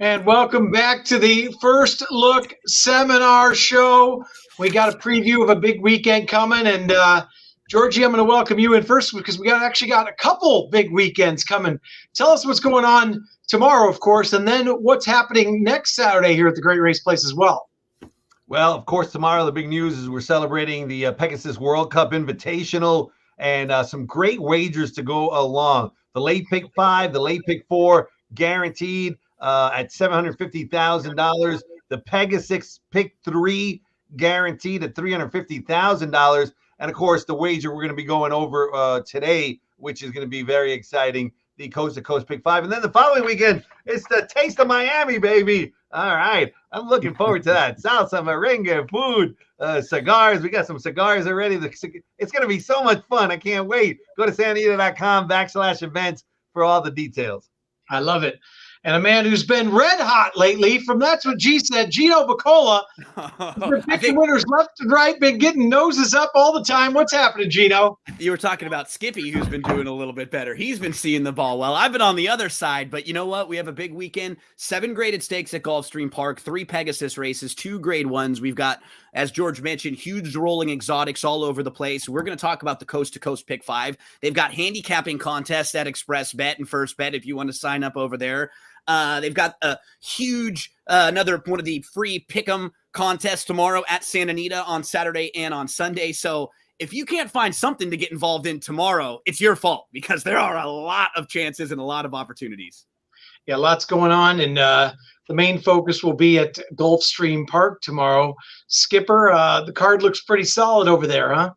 And welcome back to the First Look Seminar Show. We got a preview of a big weekend coming, and Georgie, I'm going to welcome you in first because we actually got a couple big weekends coming. Tell us what's going on tomorrow, of course, and then what's happening next Saturday here at the Great Race Place as well. Well, of course, tomorrow the big news is we're celebrating the Pegasus World Cup Invitational and some great wagers to go along. The late pick 5, the late pick 4, guaranteed at $750,000. The Pegasus pick 3, guaranteed at $350,000. And of course, the wager we're going to be going over today, which is going to be very exciting, the Coast to Coast pick 5. And then the following weekend, it's the Taste of Miami, baby. All right. I'm looking forward to that. Salsa, merengue, food, cigars. We got some cigars already. It's going to be so much fun. I can't wait. Go to santanita.com/events for all the details. I love it. And a man who's been red hot lately from That's What G Said, Gino Bacola. Been picking winners left and right, been getting noses up all the time. What's happening, Gino? You were talking about Skippy, who's been doing a little bit better. He's been seeing the ball well. I've been on the other side, but you know what? We have a big weekend. 7 graded stakes at Gulfstream Park, 3 Pegasus races, 2 grade 1s. We've got, as George mentioned, huge rolling exotics all over the place. We're going to talk about the Coast to Coast pick 5. They've got handicapping contests at Express Bet and First Bet if you want to sign up over there. They've got a huge, another one of the free pick'em contests tomorrow at Santa Anita on Saturday and on Sunday. So if you can't find something to get involved in tomorrow, it's your fault because there are a lot of chances and a lot of opportunities. Yeah, lots going on. And the main focus will be at Gulfstream Park tomorrow. Skipper, the card looks pretty solid over there, huh?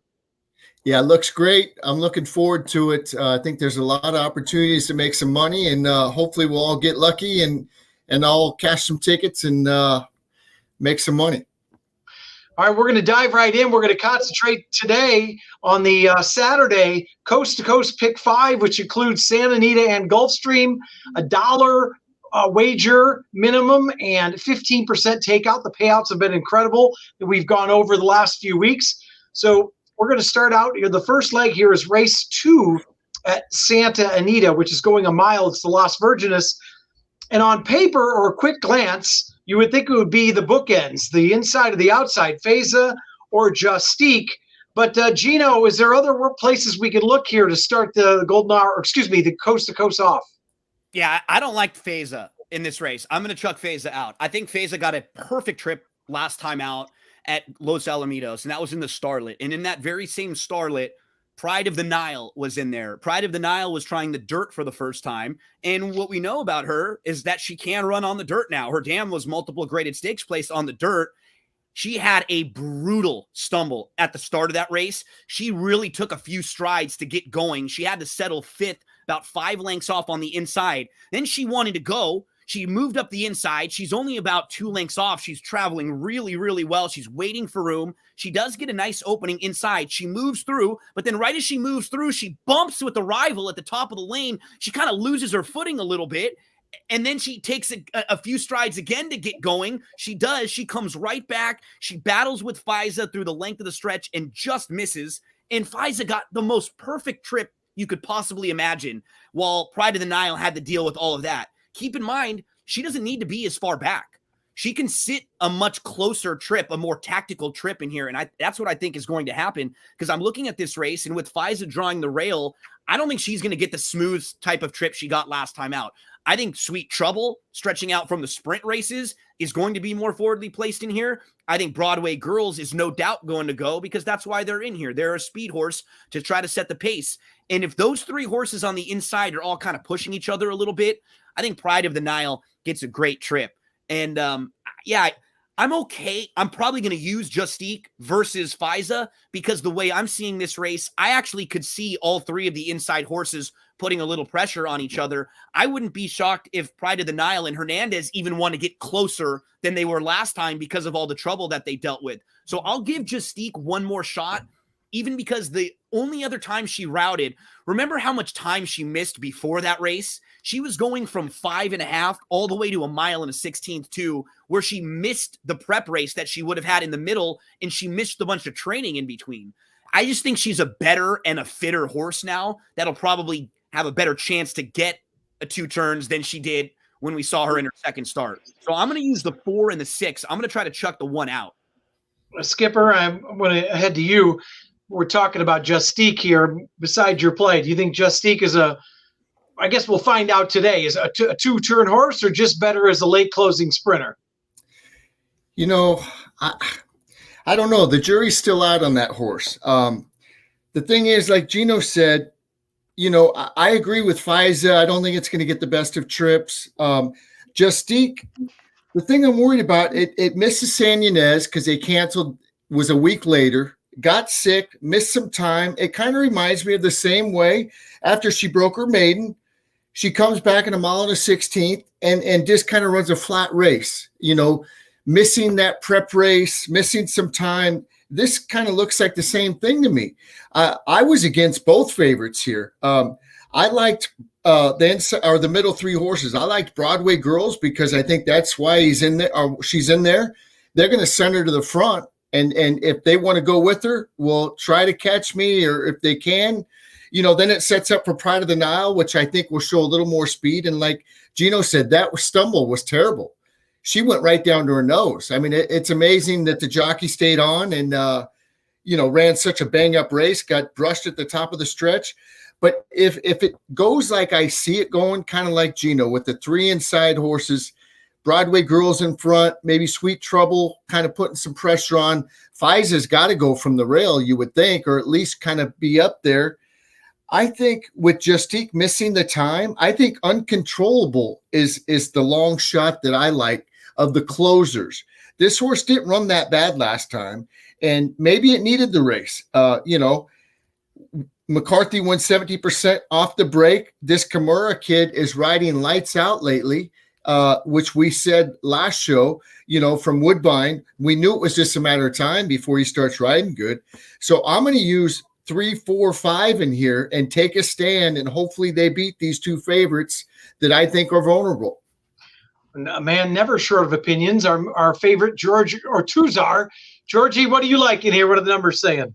Yeah, it looks great. I'm looking forward to it. I think there's a lot of opportunities to make some money, and hopefully we'll all get lucky and I'll cash some tickets and make some money. All right, we're going to dive right in. We're going to concentrate today on the Saturday Coast to Coast Pick 5, which includes Santa Anita and Gulfstream, $1 wager minimum and 15% takeout. The payouts have been incredible that we've gone over the last few weeks. So we're going to start out here. The first leg here is race 2 at Santa Anita, which is going a mile. It's the Las Virgenes. And on paper or a quick glance, you would think it would be the bookends, the inside or the outside, Feza or Justique. But Gino, is there other places we could look here to start the Golden Hour, or excuse me, the Coast to Coast off? Yeah, I don't like Feza in this race. I'm going to chuck Feza out. I think Feza got a perfect trip last time out at Los Alamitos, and that was in the Starlet. And in that very same Starlet, Pride of the Nile was in there. Pride of the Nile was trying the dirt for the first time. And what we know about her is that she can run on the dirt now. Her dam was multiple graded stakes placed on the dirt. She had a brutal stumble at the start of that race. She really took a few strides to get going. She had to settle 5th, about 5 lengths off on the inside. Then she wanted to go. She moved up the inside. She's only about 2 lengths off. She's traveling really, really well. She's waiting for room. She does get a nice opening inside. She moves through, but then right as she moves through, she bumps with the rival at the top of the lane. She kind of loses her footing a little bit, and then she takes a few strides again to get going. She does. She comes right back. She battles with Feza through the length of the stretch and just misses. And Feza got the most perfect trip you could possibly imagine, while Pride of the Nile had to deal with all of that. Keep in mind, she doesn't need to be as far back. She can sit a much closer trip, a more tactical trip in here. And that's what I think is going to happen, because I'm looking at this race, and with Feza drawing the rail, I don't think she's going to get the smooth type of trip she got last time out. I think Sweet Trouble, stretching out from the sprint races, is going to be more forwardly placed in here. I think Broadway Girls is no doubt going to go, because that's why they're in here. They're a speed horse to try to set the pace. And if those 3 horses on the inside are all kind of pushing each other a little bit, I think Pride of the Nile gets a great trip. And yeah, I'm okay. I'm probably going to use Justique versus Feza, because the way I'm seeing this race, I actually could see all 3 of the inside horses putting a little pressure on each other. I wouldn't be shocked if Pride of the Nile and Hernandez even want to get closer than they were last time because of all the trouble that they dealt with. So I'll give Justique one more shot, even because the only other time she routed, remember how much time she missed before that race? She was going from 5.5 all the way to 1 mile and a 16th too, where she missed the prep race that she would have had in the middle, and she missed a bunch of training in between. I just think she's a better and a fitter horse now that'll probably have a better chance to get a 2 turns than she did when we saw her in her second start. So I'm going to use the 4 and the 6. I'm going to try to chuck the 1 out. Skipper, I'm going to head to you. We're talking about Justique here. Besides your play, do you think Justique is I guess we'll find out today, is a two-turn horse or just better as a late closing sprinter? You know, I don't know. The jury's still out on that horse. The thing is, like Gino said, you know, I agree with FISA. I don't think it's going to get the best of trips. Justique, the thing I'm worried about, it misses San Ynez because they canceled, was a week later, got sick, missed some time. It kind of reminds me of the same way after she broke her maiden. She comes back in a mile and a 16th and just kind of runs a flat race, you know, missing that prep race, missing some time. This kind of looks like the same thing to me. I was against both favorites here. I liked the middle 3 horses. I liked Broadway Girls because I think that's why he's in there or she's in there. They're going to send her to the front. And if they want to go with her, will try to catch me, or if they can, you know, then it sets up for Pride of the Nile, which I think will show a little more speed. And like Gino said, that stumble was terrible. She went right down to her nose. I mean, it's amazing that the jockey stayed on and, you know, ran such a bang-up race, got brushed at the top of the stretch. But if it goes like I see it going, kind of like Gino, with the 3 inside horses, Broadway Girls in front, maybe Sweet Trouble kind of putting some pressure on. FISA's got to go from the rail, you would think, or at least kind of be up there. I think with Justique missing the time, I think Uncontrollable is the long shot that I like of the closers. This horse didn't run that bad last time, and maybe it needed the race. You know, McCarthy went 70% off the break. This Kimura kid is riding lights out lately, which we said last show, you know, from Woodbine. We knew it was just a matter of time before he starts riding good. So I'm going to use 3, 4, 5 in here and take a stand, and hopefully they beat these 2 favorites that I think are vulnerable. A man never short of opinions. Our favorite George Ortuzar. Georgie, what do you like in here? What are the numbers saying?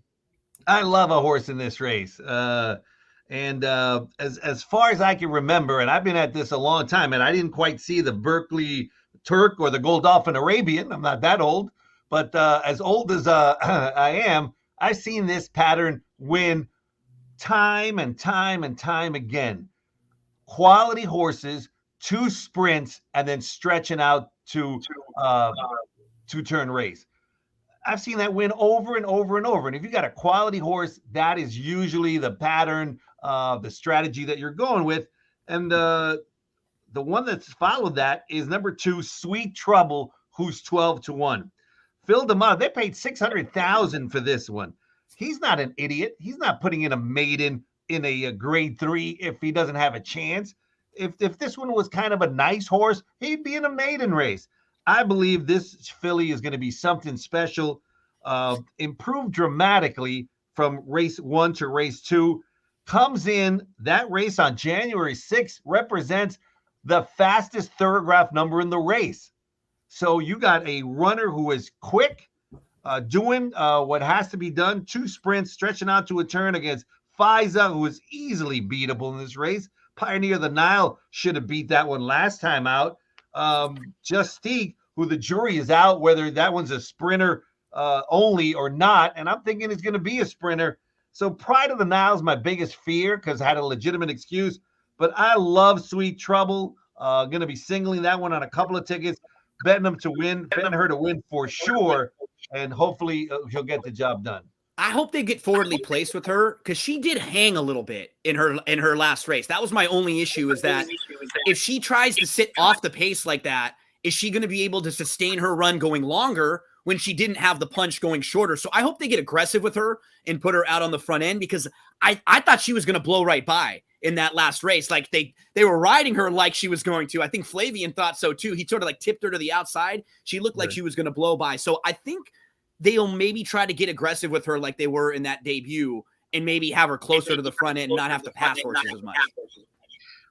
I love a horse in this race. And as far as I can remember, and I've been at this a long time, and I didn't quite see the Berkeley Turk or the Godolphin Arabian. I'm not that old, but as old as I am, I've seen this pattern win time and time and time again. Quality horses, 2 sprints, and then stretching out to 2-turn race. I've seen that win over and over and over. And if you got a quality horse, that is usually the pattern, the strategy that you're going with. And the one that's followed that is number 2, Sweet Trouble, who's 12-1. Phil D'Amato, they paid $600,000 for this one. He's not an idiot. He's not putting in a maiden in a grade 3 if he doesn't have a chance. If this one was kind of a nice horse, he'd be in a maiden race. I believe this filly is going to be something special, improved dramatically from race 1 to race 2. Comes in, that race on January 6th represents the fastest thoroughgraph number in the race. So you got a runner who is quick, doing what has to be done, 2 sprints, stretching out to a turn against FISA, who is easily beatable in this race. Pioneer of the Nile should have beat that one last time out. Justique, who the jury is out whether that one's a sprinter only or not, and I'm thinking it's going to be a sprinter. So Pride of the Nile is my biggest fear because I had a legitimate excuse, but I love Sweet Trouble. Going to be singling that one on a couple of tickets, betting her to win for sure, and hopefully she'll get the job done. I hope they get forwardly placed with her because she did hang a little bit in her last race. That was my only issue, is that if she tries to sit off the pace like that, is she going to be able to sustain her run going longer when she didn't have the punch going shorter? So I hope they get aggressive with her and put her out on the front end, because I thought she was going to blow right by in that last race. Like they were riding her like she was going to. I think Flavian thought so too. He sort of like tipped her to the outside. She looked like she was going to blow by. So I think they'll maybe try to get aggressive with her like they were in that debut, and maybe have her closer to the front end and not have to pass horses as much.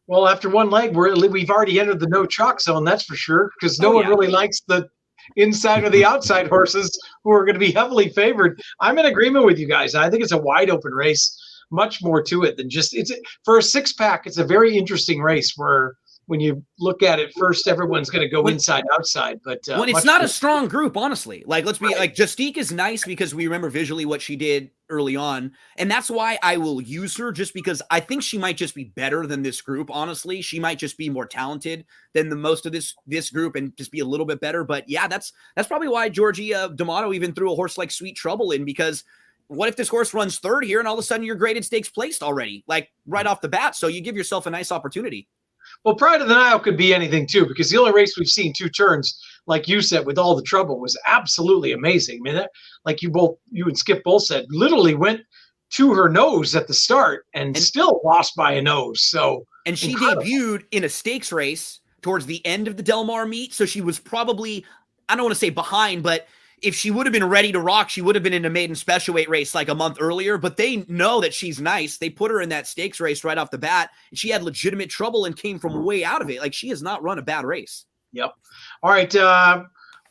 Well, after one leg, we've already entered the no chalk zone, that's for sure, because no one really likes the inside or the outside horses who are going to be heavily favored. I'm in agreement with you guys. I think it's a wide open race, much more to it than just, it's for a 6-pack. It's a very interesting race where when you look at it first, everyone's going to go inside outside. But when it's not a strong group, honestly, like let's be like Justique is nice because we remember visually what she did early on, and that's why I will use her, just because I think she might just be better than this group. Honestly, she might just be more talented than the most of this group and just be a little bit better. But yeah, that's probably why Georgie D'Amato even threw a horse like Sweet Trouble in, because what if this horse runs third here and all of a sudden you're graded stakes placed already, like right off the bat? So you give yourself a nice opportunity. Well, Pride of the Nile could be anything too, because the only race we've seen 2 turns, like you said, with all the trouble, was absolutely amazing. I mean, that, like you and Skip both said, literally went to her nose at the start and still lost by a nose. So, and she incredible. debuted in a stakes race towards the end of the Del Mar meet, so she was probably, I don't want to say behind, but if she would have been ready to rock, she would have been in a maiden special weight race like a month earlier. But they know that she's nice. They put her in that stakes race right off the bat, and she had legitimate trouble and came from way out of it. Like, she has not run a bad race. Yep. All right.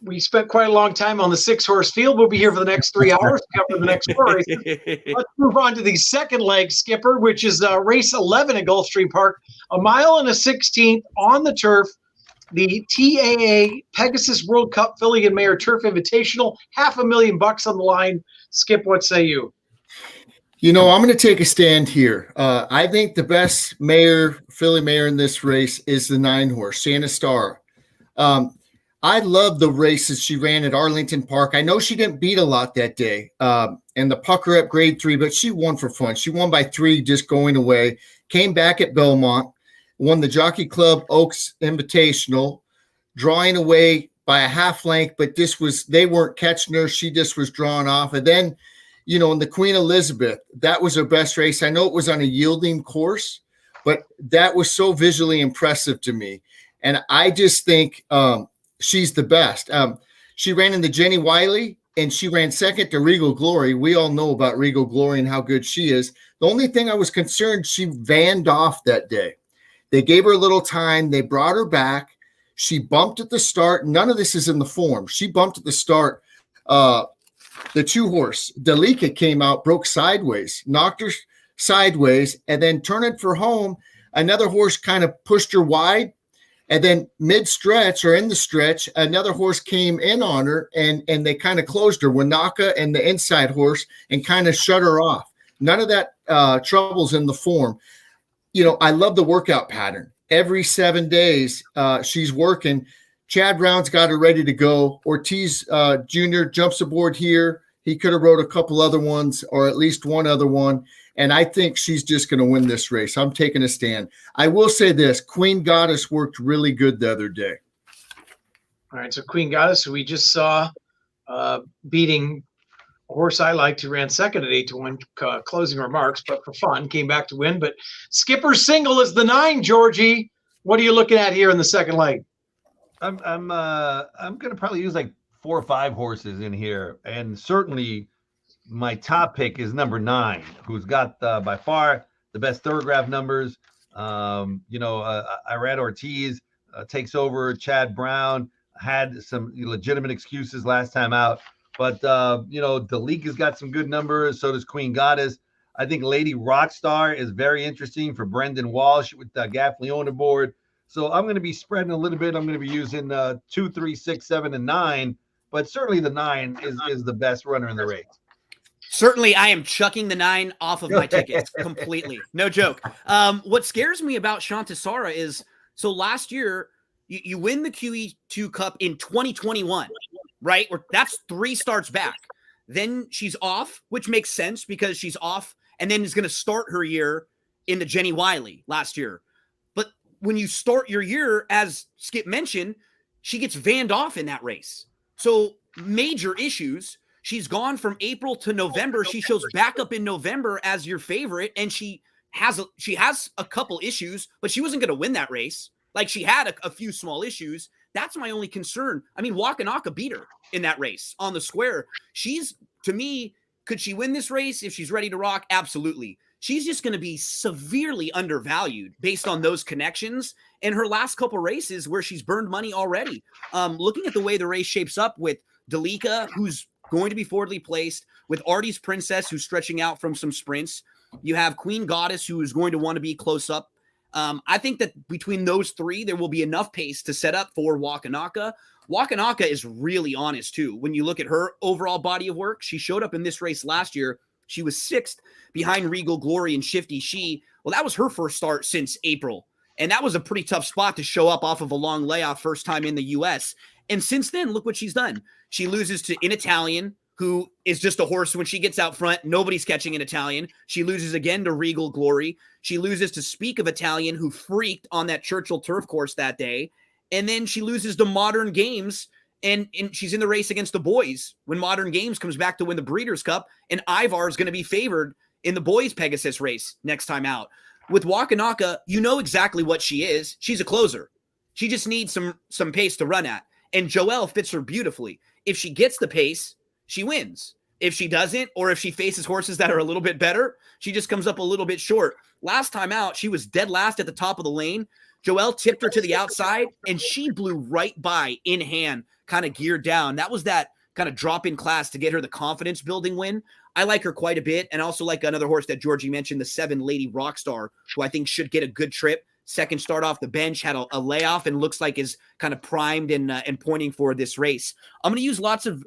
We spent quite a long time on the 6-horse field. We'll be here for the next 3 hours to cover the next 4 races. Let's move on to the second leg, Skipper, which is race 11 at Gulfstream Park. 1 mile and a 16th on the turf. The TAA Pegasus World Cup Filly and Mare Turf Invitational, $500,000 on the line. Skip, what say you? You know, I'm going to take a stand here. I think the best filly mare in this race is the 9-horse, Santa Star. I love the races she ran at Arlington Park. I know she didn't beat a lot that day, and the pucker up grade 3, but she won for fun. She won by 3 just going away, came back at Belmont, won the Jockey Club Oaks Invitational, drawing away by a half length, but they weren't catching her. She just was drawn off. And then, you know, in the Queen Elizabeth, that was her best race. I know it was on a yielding course, but that was so visually impressive to me. And I just think she's the best. She ran in the Jenny Wiley, and she ran second to Regal Glory. We all know about Regal Glory and how good she is. The only thing I was concerned, she vanned off that day. They gave her a little time. They brought her back. She bumped at the start. None of this is in the form. She bumped at the start. The 2-horse, Dalika, came out, broke sideways, knocked her sideways, and then turning for home, another horse kind of pushed her wide. And then mid-stretch or in the stretch, another horse came in on her, and they kind of closed her, Wanaka and the inside horse, and kind of shut her off. None of that trouble's in the form. You know, I love the workout pattern. Every 7 days, she's working. Chad Brown's got her ready to go. Ortiz Jr. jumps aboard here. He could have rode a couple other ones, or at least one other one. And I think she's just going to win this race. I'm taking a stand. I will say this. Queen Goddess worked really good the other day. All right, so Queen Goddess, who we just saw beating a horse I liked, who ran second at 8-1, closing remarks, but for fun, came back to win. But Skipper Single is the 9, Georgie. What are you looking at here in the second leg? I'm going to probably use like 4 or 5 horses in here, and certainly my top pick is number 9, who's got by far the best thoroughgraph numbers. Irad Ortiz takes over. Chad Brown had some legitimate excuses last time out, but Dalika's got some good numbers. So does Queen Goddess. I think Lady Rockstar is very interesting for Brendan Walsh with Gaff Leone aboard. So I'm going to be spreading a little bit. I'm going to be using 2, 3, 6, 7, and 9, but certainly the 9 is the best runner in the race. Certainly, I am chucking the 9 off of my tickets completely. No joke. What scares me about Shantasara is, so last year, you win the QE2 Cup in 2021, right? That's 3 starts back. Then she's off, which makes sense because she's off, and then is going to start her year in the Jenny Wiley last year. But when you start your year, as Skip mentioned, she gets vanned off in that race. So major issues. She's gone from April to November. She shows back up in November as your favorite, and she has a couple issues, but she wasn't going to win that race. Like, she had a few small issues. That's my only concern. I mean, Wakanaka beat her in that race on the square. To me, could she win this race if she's ready to rock? Absolutely. She's just going to be severely undervalued based on those connections in her last couple races where she's burned money already. Looking at the way the race shapes up with Dalika, who's going to be forwardly placed, with Artie's Princess, who's stretching out from some sprints. You have Queen Goddess, who is going to want to be close up I think that between those three, there will be enough pace to set up for Wakanaka. Wakanaka is really honest, too. When you look at her overall body of work, she showed up in this race last year. She was 6th behind Regal Glory and Shifty She. Well, that was her first start since April. And that was a pretty tough spot to show up off of a long layoff first time in the U.S. And since then, look what she's done. She loses to In Italian, who is just a horse when she gets out front. Nobody's catching an Italian. She loses again to Regal Glory. She loses to Speak of Italian, who freaked on that Churchill turf course that day. And then she loses to Modern Games, and she's in the race against the boys when Modern Games comes back to win the Breeders' Cup, and Ivar is going to be favored in the boys' Pegasus race next time out. With Wakanaka, you know exactly what she is. She's a closer. She just needs some pace to run at. And Joelle fits her beautifully. If she gets the pace, she wins. If she doesn't, or if she faces horses that are a little bit better, she just comes up a little bit short. Last time out, she was dead last at the top of the lane. Joelle tipped her to the outside, and she blew right by in hand, kind of geared down. That was that kind of drop in class to get her the confidence building win. I like her quite a bit, and also like another horse that Georgie mentioned, the 7 Lady Rockstar, who I think should get a good trip. Second start off the bench, had a layoff, and looks like is kind of primed and pointing for this race. I'm going to use lots of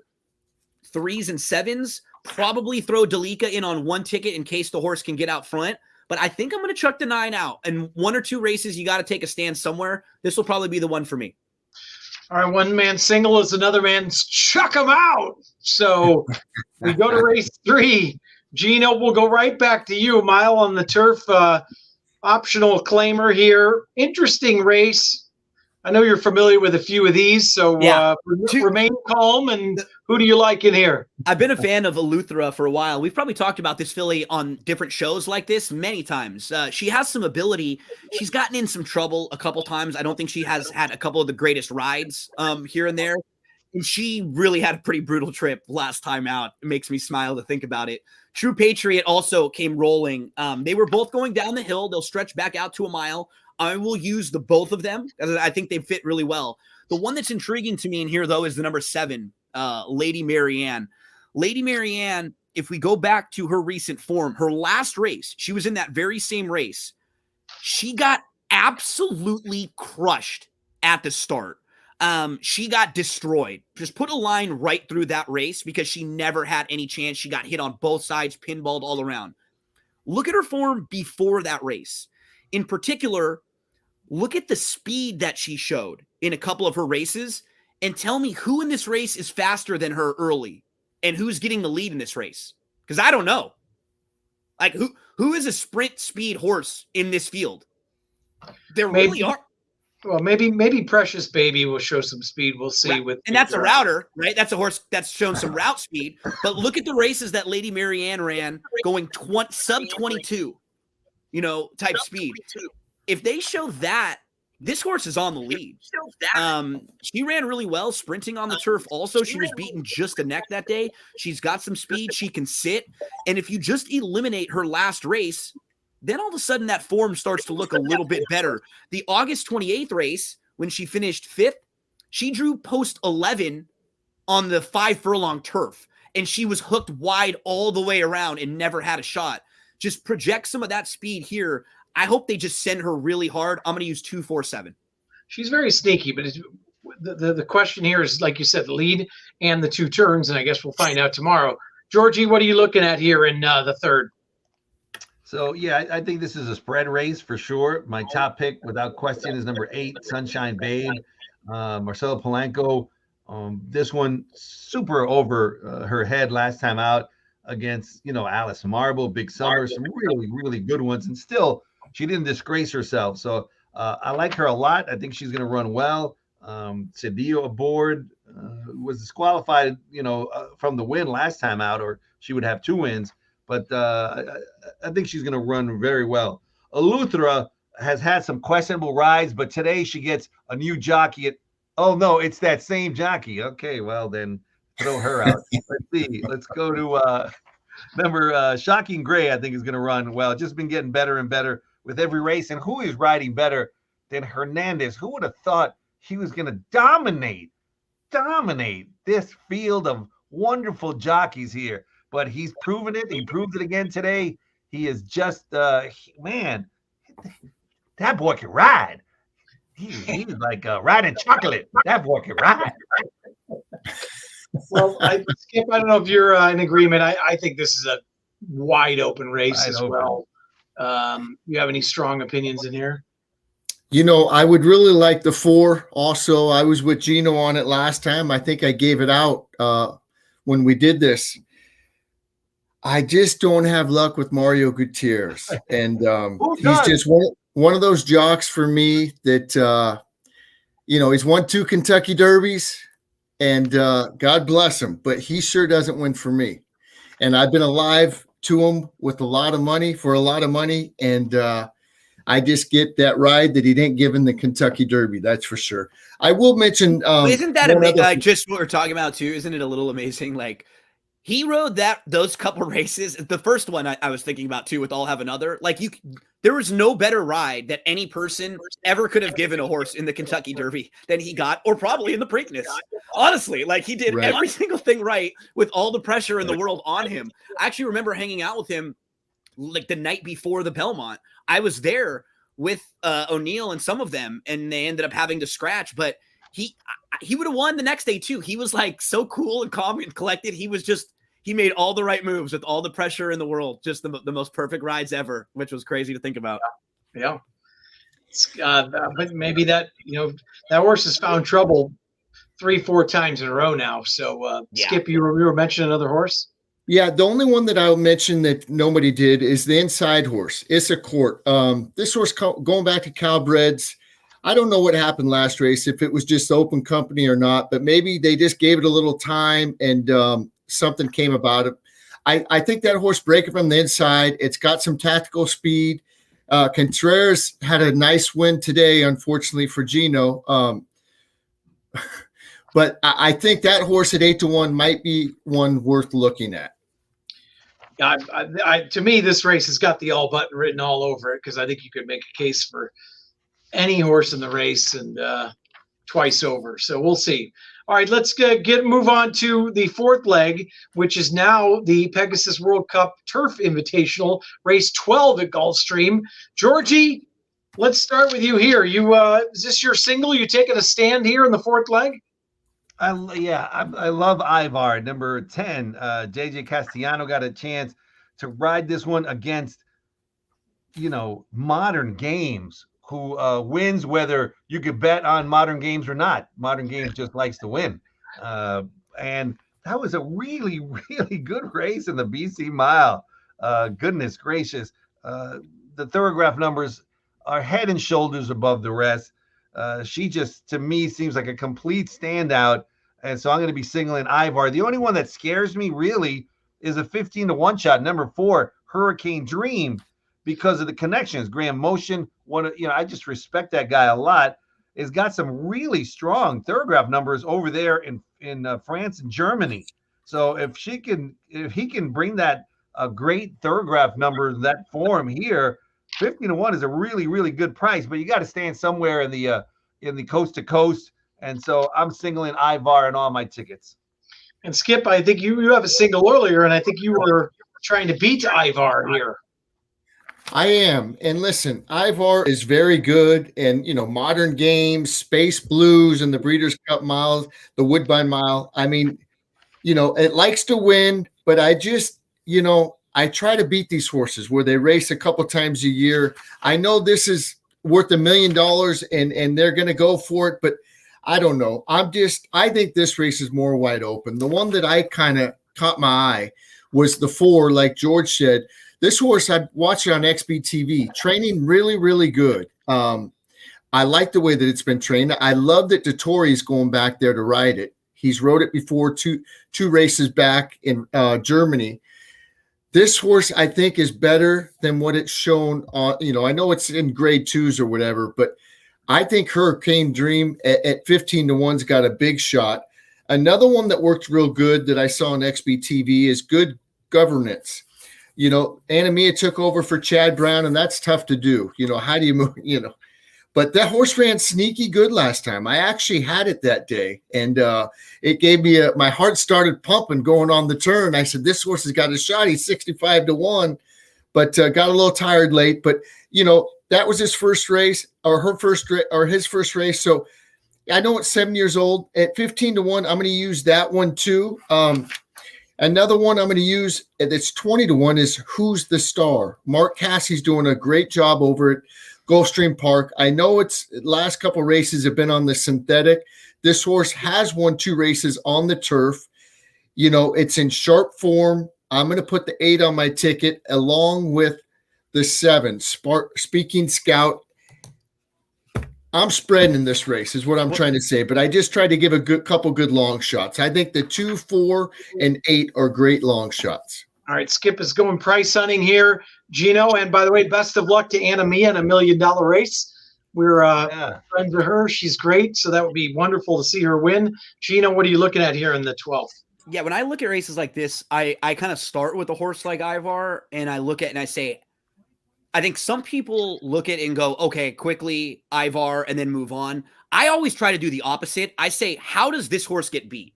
3s and 7s, probably throw Delika in on one ticket in case the horse can get out front. But I think I'm going to chuck the 9 out. And 1 or 2 races, you got to take a stand somewhere. This will probably be the one for me. All right, one man single is another man's chuck them out. So we go to race 3. Gino, we'll go right back to you. Mile on the Turf, optional claimer here. Interesting race. I know you're familiar with a few of these, so Yeah. Remain calm. And who do you like in here? I've been a fan of Eleuthera for a while. We've probably talked about this filly on different shows like this many times. She has some ability. She's gotten in some trouble a couple times. I don't think she has had a couple of the greatest rides here and there. And she really had a pretty brutal trip last time out. It makes me smile to think about it. True Patriot also came rolling. They were both going down the hill. They'll stretch back out to a mile. I will use the both of them. I think they fit really well. The one that's intriguing to me in here, though, is the number 7, Lady Marianne. Lady Marianne, if we go back to her recent form, her last race, she was in that very same race. She got absolutely crushed at the start. She got destroyed. Just put a line right through that race because she never had any chance. She got hit on both sides, pinballed all around. Look at her form before that race. In particular, look at the speed that she showed in a couple of her races and tell me who in this race is faster than her early and who's getting the lead in this race. Because I don't know. Like, who is a sprint speed horse in this field? There really are. Well, maybe Precious Baby will show some speed. We'll see. Right. And that's a router, right? That's a horse that's shown some route speed. But look at the races that Lady Marianne ran going sub 22, type speed. If they show that, this horse is on the lead. She ran really well sprinting on the turf. Also, she was beaten just a neck that day. She's got some speed. She can sit. And if you just eliminate her last race, then all of a sudden that form starts to look a little bit better. The August 28th race, when she finished 5th, she drew post 11 on the 5 furlong turf, and she was hooked wide all the way around and never had a shot. Just project some of that speed here. I hope they just send her really hard. I'm going to use 2-4-7. She's very sneaky, but the question here is, like you said, the lead and the 2 turns, and I guess we'll find out tomorrow. Georgie, what are you looking at here in the 3rd? So, yeah, I think this is a spread race for sure. My top pick, without question, is number 8, Sunshine Babe, Marcelo Polanco. This one super over her head last time out against, Alice Marble, Big Summer, some really, really good ones. And still, she didn't disgrace herself. So I like her a lot. I think she's going to run well. Cedillo aboard was disqualified, from the win last time out, or she would have 2 wins. But I think she's going to run very well. Eleuthera has had some questionable rides, but today she gets a new jockey. Oh, no, it's that same jockey. Okay, well, then throw her out. Let's see. Let's go to number Shocking Gray, I think, is going to run well. Just been getting better and better with every race. And who is riding better than Hernandez? Who would have thought he was going to dominate this field of wonderful jockeys here? But he's proven it. He proved it again today. He is just, man, that boy can ride. He was like riding chocolate. That boy can ride. Well, Skip, I don't know if you're in agreement. I think this is a wide open race as well. You have any strong opinions in here? I would really like the 4 also. I was with Gino on it last time. I think I gave it out when we did this. I just don't have luck with Mario Gutierrez. And he's just one of those jocks for me that, he's won 2 Kentucky Derbies, and God bless him, but he sure doesn't win for me. And I've been alive to him with a lot of money, and I just get that ride that he didn't give in the Kentucky Derby. That's for sure. I will mention. Isn't that amazing? Just what we're talking about too. Isn't it a little amazing? Like he rode those couple races. The first one I was thinking about too, with All Have Another. Like there was no better ride that any person ever could have given a horse in the Kentucky Derby than he got, or probably in the Preakness. Honestly, like he did every single thing right with all the pressure in the world on him. I actually remember hanging out with him like the night before the Belmont. I was there with O'Neill and some of them, and they ended up having to scratch, but he would have won the next day too. He was like so cool and calm and collected. He made all the right moves with all the pressure in the world. Just the most perfect rides ever, which was crazy to think about. Yeah. But maybe that horse has found trouble 3-4 times in a row now. So Skip, you were mentioning another horse? Yeah, the only one that I'll mention that nobody did is the inside horse. It's a court. This horse going back to Calbreds. I don't know what happened last race, if it was just open company or not, but maybe they just gave it a little time and something came about it. I think that horse breaking from the inside. It's got some tactical speed. Contreras had a nice win today, unfortunately for Gino. But I think that horse at 8-1 might be one worth looking at. To me, this race has got the all button written all over it, because I think you could make a case for any horse in the race and twice over. So we'll see. All right, let's move on to the 4th leg, which is now the Pegasus World Cup Turf Invitational, race 12 at Gulfstream. Georgie, let's start with you here. Is this your single? You taking a stand here in the 4th leg? I love Ivar, number 10. JJ Castellano got a chance to ride this one against, Modern Games, who wins whether you could bet on Modern Games or not. Modern Games just likes to win. And that was a really, really good race in the BC Mile. Goodness gracious. The Thorograph numbers are head and shoulders above the rest. She just, to me, seems like a complete standout. And so I'm going to be singling Ivar. The only one that scares me really is a 15-1 shot, number 4, Hurricane Dream, because of the connections. Graham Motion, I just respect that guy a lot. Has got some really strong Thorograph numbers over there in France and Germany. So if he can bring that great Thorograph number, that form here, 15-1 is a really, really good price. But you got to stand somewhere in the coast to coast. And so I'm singling Ivar in all my tickets. And Skip, I think you have a single earlier, and I think you were trying to beat Ivar here. I am. And listen, Ivar is very good. And, Modern Games, Space Blues, and the Breeders' Cup Mile, the Woodbine Mile. I mean, it likes to win, but I just, I try to beat these horses where they race a couple times a year. I know this is worth $1 million and they're going to go for it, but I don't know. I think this race is more wide open. The one that I kind of caught my eye was the 4, like George said. This horse, I watched it on XBTV, training really, really good. I like the way that it's been trained. I love that Dettori's going back there to ride it. He's rode it before two races back in Germany. This horse, I think, is better than what it's shown on, I know it's in grade 2s or whatever, but I think Hurricane Dream at 15-1's got a big shot. Another one that worked real good that I saw on XBTV is Good Governance. Anna Mia took over for Chad Brown, and that's tough to do. How do you move, But that horse ran sneaky good last time. I actually had it that day, and it gave me my heart started pumping going on the turn. I said, this horse has got a shot. He's 65-1, but got a little tired late. But, that was his first race or his first race. So I know it's 7 years old. At 15-1, I'm going to use that one too. Another one I'm going to use that's 20-1 is Who's the Star. Mark Cassie's doing a great job over at Gulfstream Park. I know its last couple races have been on the synthetic. This horse has won 2 races on the turf. You know, it's in sharp form. I'm going to put the 8 on my ticket along with the 7, Speaking Scout. I'm spreading in this race is what I'm trying to say, but I just tried to give a couple good long shots. I think the 2, 4, and 8 are great long shots. All right, Skip is going price hunting here, Gino. And by the way, best of luck to Anna Mia in $1 million race. We're friends with her. She's great, so that would be wonderful to see her win. Gino, what are you looking at here in the 12th? Yeah, when I look at races like this, I kind of start with a horse like Ivar, and I look at and I say, I think some people look at it and go, okay, quickly, Ivar, and then move on. I always try to do the opposite. I say, how does this horse get beat?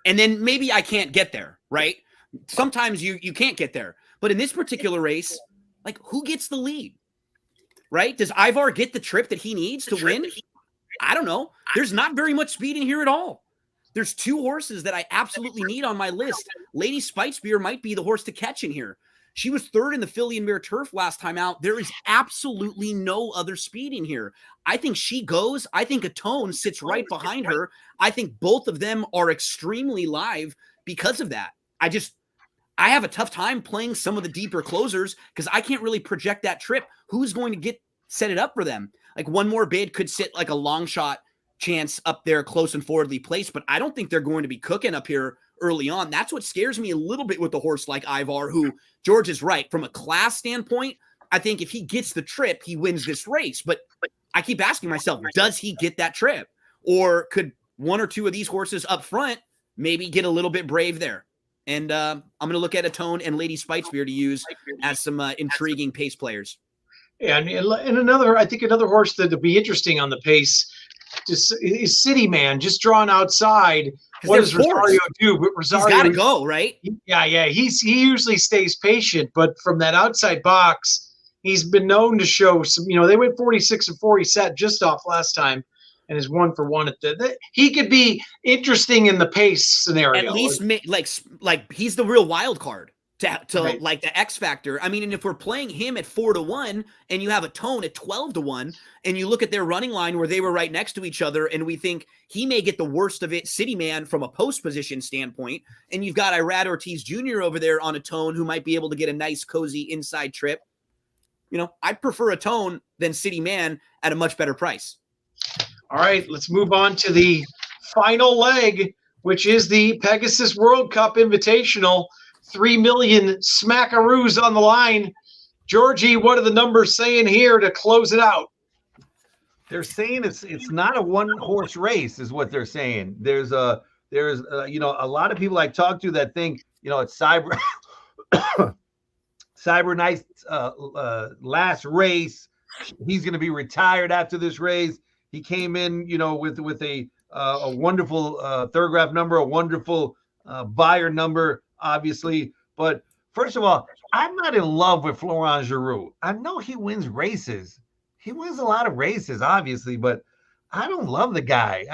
And then maybe I can't get there, right? Sometimes you can't get there. But in this particular race, like, who gets the lead, right? Does Ivar get the trip that he needs to win? I don't know. There's not very much speed in here at all. There's 2 horses that I absolutely need on my list. Lady Spitespear might be the horse to catch in here. She was 3rd in the Filly and Mare Turf last time out. There is absolutely no other speed in here. I think she goes. I think Atone sits right behind her. I think both of them are extremely live because of that. I have a tough time playing some of the deeper closers because I can't really project that trip. Who's going to set it up for them? Like, One More Bid could sit like a long shot chance up there close and forwardly placed, but I don't think they're going to be cooking up here early on. That's what scares me a little bit with a horse like Ivar, who George is right. From a class standpoint, I think if he gets the trip, he wins this race. But I keep asking myself, does he get that trip? Or could 1 or 2 of these horses up front maybe get a little bit brave there? And I'm going to look at Atone and Lady Spitespear to use as some intriguing pace players. And another, I think another horse that would be interesting on the pace is City Man, just drawn outside. What does Rosario do? But Rosario, he's got to go, right? Yeah. He usually stays patient, but from that outside box, he's been known to show some. You know, they went 46-4. He sat just off last time, and is 1-for-1 at the. He could be interesting in the pace scenario. At least, like he's the real wild card to Right. like the X factor. I mean, and if we're playing him at 4-1, and you have Atone at 12-1, and you look at their running line where they were right next to each other, and we think he may get the worst of it, City Man, from a post position standpoint, and you've got Irad Ortiz Jr. over there on Atone, who might be able to get a nice cozy inside trip. You know, I'd prefer Atone than City Man at a much better price. All right, let's move on to the final leg, which is the Pegasus World Cup Invitational. 3 million smackaroos on the line. Georgie, what are the numbers saying here to close it out? They're saying it's not a 1-horse race, is what they're saying. There's a lot of people I talk to that think, it's Cyber Knight's last race. He's going to be retired after this race. He came in, with a wonderful Thurgraph number, a wonderful buyer number, obviously. But first of all, I'm not in love with Florent Geroux. I know he wins races. He wins a lot of races, obviously, but I don't love the guy.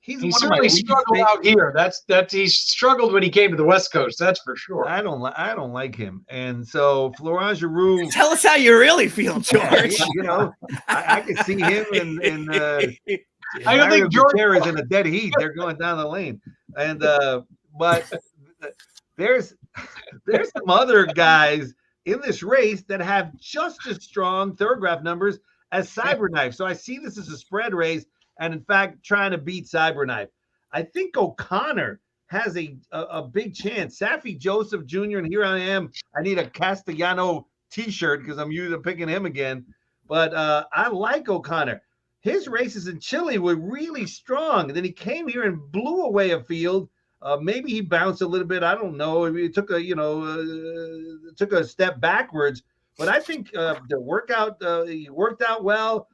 He certainly struggled out here. He struggled when he came to the West Coast. That's for sure. I don't like him, and so Florent Geroux. Tell us how you really feel, George. I can see him in I don't think George is in a dead heat. They're going down the lane, and but there's some other guys in this race that have just as strong Thurgraph numbers as Cyberknife. So I see this as a spread race, and in fact, trying to beat Cyberknife. I think O'Connor has a big chance. Safi Joseph Jr. and here I am. I need a Castellano T-shirt because I'm picking him again. But I like O'Connor. His races in Chile were really strong. And then he came here and blew away a field. Maybe he bounced a little bit. I don't know. He took a step backwards. But I think he worked out well.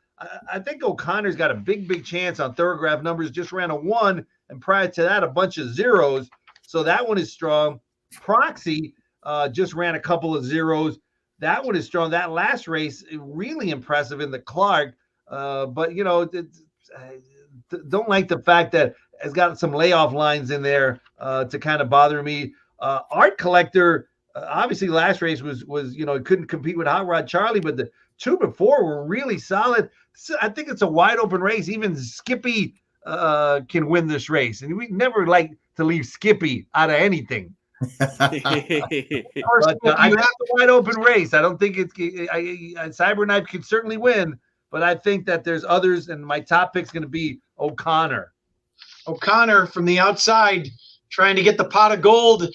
I think O'Connor's got a big chance on Thurgraph numbers. Just ran a 1, and prior to that, a bunch of zeros. So that one is strong. Proxy just ran a couple of zeros. that one is strong. That last race, really impressive in the Clark. But don't like the fact that it's got some layoff lines in there to kind of bother me. Art Collector, obviously last race was it couldn't compete with Hot Rod Charlie, but the 2 before were really solid. So I think it's a wide open race. Even Skippy can win this race, and we never like to leave Skippy out of anything. But I have a wide open race. I don't think Cyberknife can certainly win, but I think that there's others, and my top pick's going to be O'Connor. O'Connor from the outside, trying to get the pot of gold.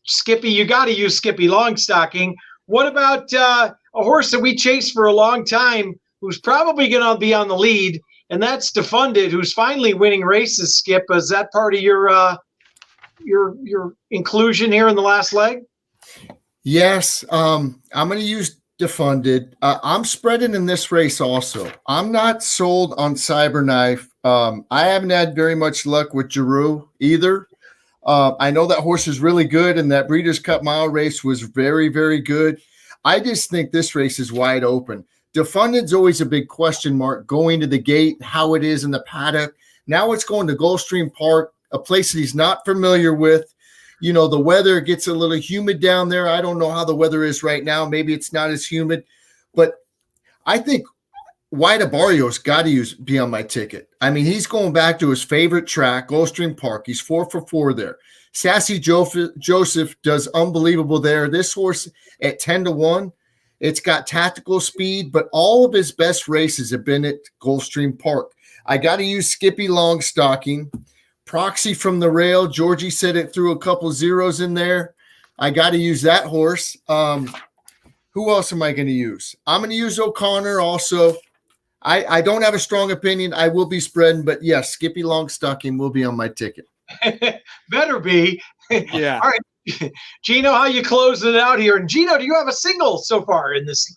Skippy, you got to use Skippy Longstocking. What about a horse that we chased for a long time, who's probably going to be on the lead, and that's Defunded, who's finally winning races? Skip, is that part of your inclusion here in the last leg? Yes, I'm going to use Defunded. I'm spreading in this race also. I'm not sold on Cyberknife. I haven't had very much luck with Giroux either. I know that horse is really good, and that Breeders' Cup Mile race was very, very good. I just think this race is wide open. Defunded's always a big question mark going to the gate, how it is in the paddock. Now it's going to Gulfstream Park, a place that he's not familiar with. The weather gets a little humid down there. I don't know how the weather is right now. Maybe it's not as humid, but I think White Barrio's got to be on my ticket. I mean, he's going back to his favorite track, Gulfstream Park. He's 4 for 4 there. Sassy Joseph does unbelievable there. This horse at 10-1, it's got tactical speed, but all of his best races have been at Gulfstream Park. I got to use Skippy Longstocking. Proxy from the Rail. Georgie said it threw a couple zeros in there. I got to use that horse. Who else am I going to use? I'm going to use O'Connor also. I don't have a strong opinion. I will be spreading, but yes, Skippy Longstocking will be on my ticket. Better be. Yeah. All right. Gino, how you closing it out here? And Gino, do you have a single so far in this?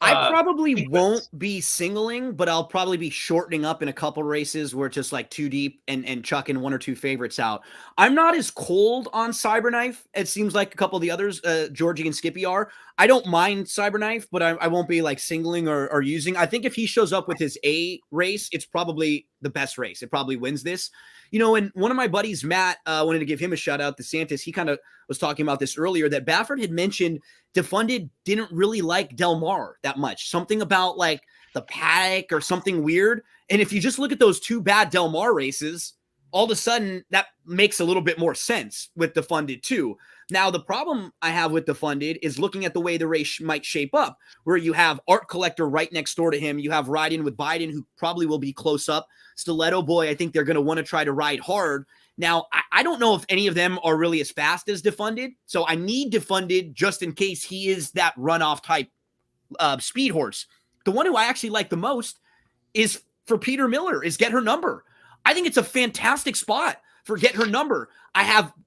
I probably won't be singling, but I'll probably be shortening up in a couple races where it's just like too deep and chucking 1 or 2 favorites out. I'm not as cold on Cyberknife. It seems like a couple of the others, Georgie and Skippy are. I don't mind Cyberknife, but I won't be like singling or using. I think if he shows up with his A race, it's probably the best race. It probably wins this. And one of my buddies, Matt, wanted to give him a shout out, DeSantis. He kind of was talking about this earlier, that Baffert had mentioned Defunded didn't really like Del Mar that much. Something about like the paddock or something weird. And if you just look at those 2 bad Del Mar races, all of a sudden that makes a little bit more sense with Defunded too. Now, the problem I have with Defunded is looking at the way the race might shape up, where you have Art Collector right next door to him. You have Riding with Biden, who probably will be close up. Stiletto Boy, I think they're going to want to try to ride hard. Now, I don't know if any of them are really as fast as Defunded, so I need Defunded just in case he is that runoff type speed horse. The one who I actually like the most is for Peter Miller, is Get Her Number. I think it's a fantastic spot for Get Her Number.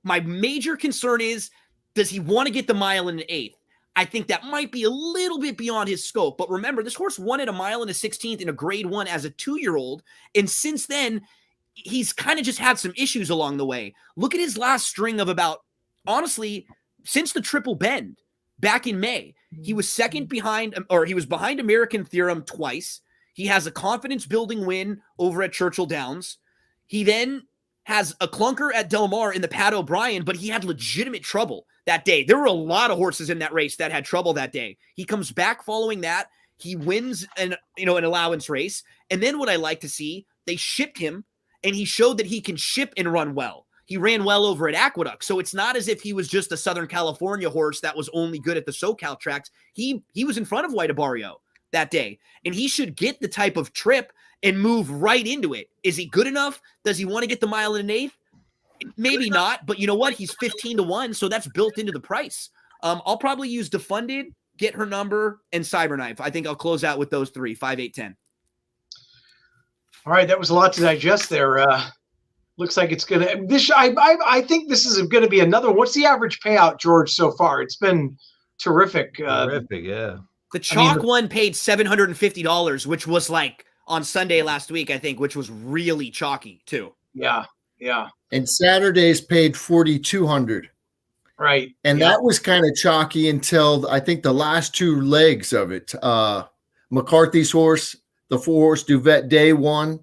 My major concern is, does he want to get the mile in an 8th? I think that might be a little bit beyond his scope. But remember, this horse won at a mile in a 16th in a grade 1 as a 2-year-old. And since then, he's kind of just had some issues along the way. Look at his last string of honestly, since the Triple Bend back in May, he was he was behind American Theorem twice. He has a confidence building win over at Churchill Downs. He then has a clunker at Del Mar in the Pat O'Brien, but he had legitimate trouble that day. There were a lot of horses in that race that had trouble that day. He comes back following that. He wins an allowance race. And then what I like to see, they shipped him, and he showed that he can ship and run well. He ran well over at Aqueduct. So it's not as if he was just a Southern California horse that was only good at the SoCal tracks. He was in front of White Barrio that day, and he should get the type of trip and move right into it. Is he good enough? Does he want to get the mile in an 8th? Maybe not, but you know what? He's 15-1, so that's built into the price. I'll probably use Defunded, Get Her Number, and Cyberknife. I think I'll close out with those 3, 5, 8, 10. All right, that was a lot to digest there. Looks like it's gonna. I think this is gonna be another. What's the average payout, George, so far? It's been terrific. Terrific, yeah. The chalk one paid $750, which was like on Sunday last week, I think, which was really chalky too. Yeah. And Saturdays paid $4,200. Right. And Yeah. that was kind of chalky until I think the last two legs of it. McCarthy's horse, the 4-horse Duvet Day won.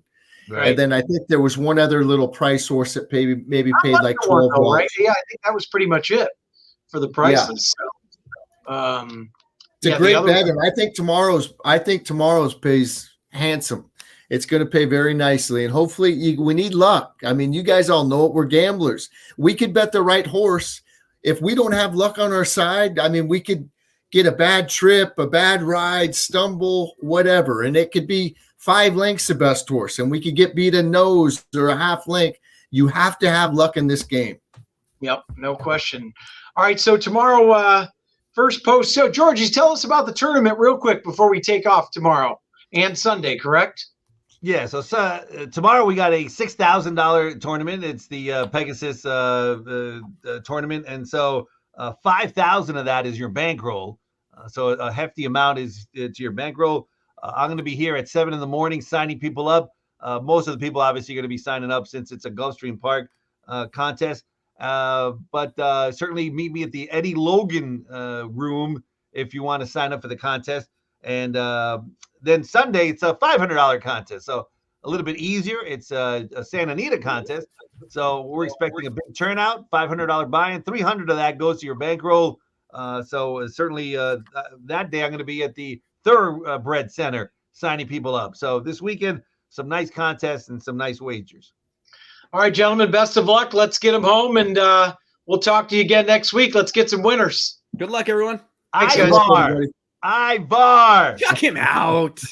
Right. And then I think there was one other little price horse that maybe paid like That one, $12. though, right? Yeah, I think that was pretty much it for the prices. So, It's a the great other bet, one- and I think tomorrow's pays handsome. It's going to pay very nicely, and hopefully we need luck. I mean, you guys all know it. We're gamblers. We could bet the right horse. If we don't have luck on our side, I mean, we could get a bad trip, a bad ride, stumble, whatever, and it could be 5 lengths the best horse, and we could get beat a nose or a half length. You have to have luck in this game. Yep, no question. All right, so tomorrow, first post. So, Georgie, tell us about the tournament real quick before we take off tomorrow and Sunday, correct? Yeah, so tomorrow we got a $6,000 tournament. It's the Pegasus tournament, and so 5,000 of that is your bankroll. So a hefty amount is to your bankroll. I'm going to be here at 7 in the morning signing people up. Most of the people obviously are going to be signing up since it's a Gulfstream Park contest. But certainly meet me at the Eddie Logan room if you want to sign up for the contest. And then Sunday, it's a $500 contest. So a little bit easier. It's a Santa Anita contest. So we're expecting a big turnout, $500 buy-in. 300 of that goes to your bankroll. So certainly that day I'm going to be at the Thoroughbred Center signing people up. So this weekend, some nice contests and some nice wagers. All right, gentlemen, best of luck. Let's get them home, and we'll talk to you again next week. Let's get some winners. Good luck, everyone. Thanks, guys. Ivar. Chuck him out.